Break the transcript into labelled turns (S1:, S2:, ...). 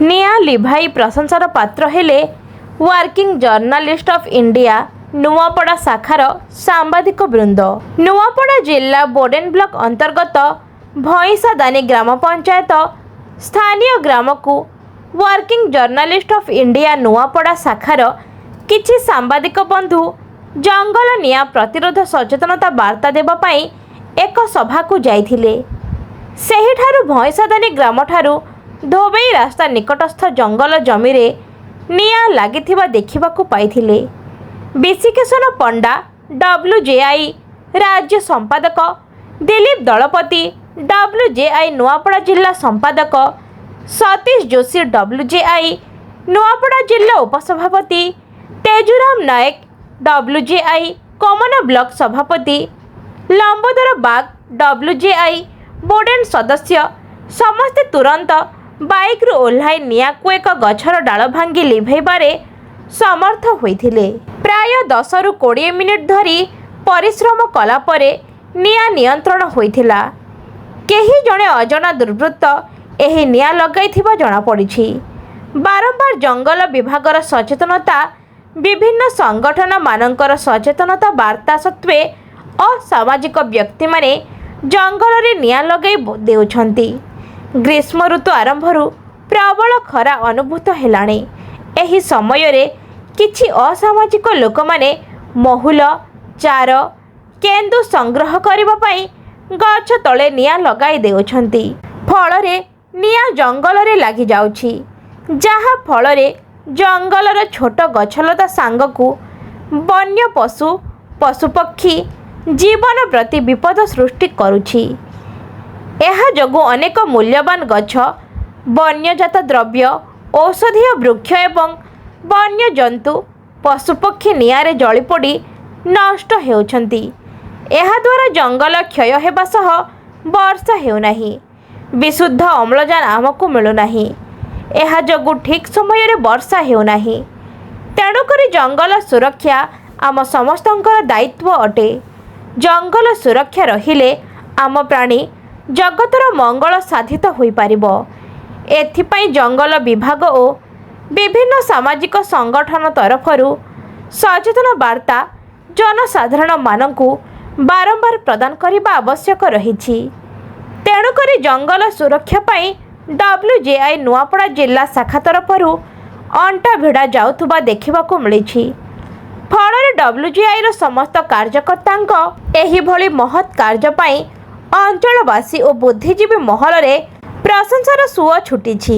S1: निया लिभाई प्रशंसार पात्र हेले working journalist of India Nuapada शाखार सांबादिक वृंद। नुआपड़ा जिला बोडेन ब्लॉक अंतर्गत भईसादानी ग्राम पंचायत स्थानीय ग्राम को working journalist of India Nuapada शाखार किछि सांबादिक बंधु जंगल निया प्रतिरोध सचेतनता वार्ता देबा पाई एक सभा को जाइथिले। सेहिठारु भईसादानी ग्राम ठारु धोबई रास्ता निकटस्थ जंगल जमी रे निया लागिथिबा देखिबाकू पाइथिले। विशिकेशन पंडा WJI राज्य संपादक दिलीप दलपति WJI नुआपड़ा जिला संपादक सतीश जोशी WJI नुआपड़ा जिला उपसभापति तेजुराम नायक WJI कमना ब्लॉक सभापति लंबोदर बाग WJI बोर्डेन सदस्य समस्ते तुरंत बाइक रु ओह्लाई निया को एक गछर डाल भांगी लिभेबारे समर्थ होइथिले। प्राय 10 रु 20 मिनिट धरी परिश्रम कला परे निया नियंत्रण होइथिला। केही जणे अजना दुर्वृत्त एही निया लगाइथिबा जणा पड़िछि। बारंबार जंगल विभागर सचेतनता विभिन्न संगठन मानकर सचेतनता वार्ता सत्वे असामाजिक व्यक्ति माने जंगल रे निया लगाई देउछंती। ग्रीष्म ऋतु आरंभरू प्रबल खरा अनुभूत हेलाणी। एही समय रे किछि असामाजिक लोक माने महुल चार केंदु संग्रह करिबा पाई गछ तळे निया लगाई देउछंती। फल रे निया जंगल रे लागि जाउछि, जहा फल रे जंगलर छोट गछलता सांगकू वन्य पशु पशुपक्षी जीवन प्रति विपद सृष्टि करुछि। एहा जोगु अनेक मूल्यवान गछ वन्यजात द्रव्य औषधीय वृक्ष एवं वन्य जंतु पशुपक्षी नियारे जलिपोड़ी नष्ट हेउछंती। एहा द्वारा जंगल क्षय हेबा सह वर्षा हेउनाही, विशुद्ध अम्लजान आमको मिलुनाही। एहा जोगु ठीक समय रे वर्षा हेउनाही। तेणुकरी जंगल सुरक्षा आम समस्तंकर दायित्व अटे। जंगल सुरक्षा रहिले आम प्राणी जगतर मंगल साधित होई पारिबो। एथिपाई जंगल विभाग और विभिन्न सामाजिक संगठन तरफरु सचेतन वार्ता जनसाधारण मानकू बारंबार प्रदान करने आवश्यक रही। तेणुकरी जंगल सुरक्षा पाई WJI नुआपड़ा जिला शाखा तरफरु अंटा भिड़ा जाउथुबा देखिबाकू मिलिछि। फଳରେ WJI रो समस्त कार्यकर्तांक एही भली महत् कार्य पाई अंचलवासी और बुद्धिजीवी महल रे प्रशंसार सुଅ छुटिछि।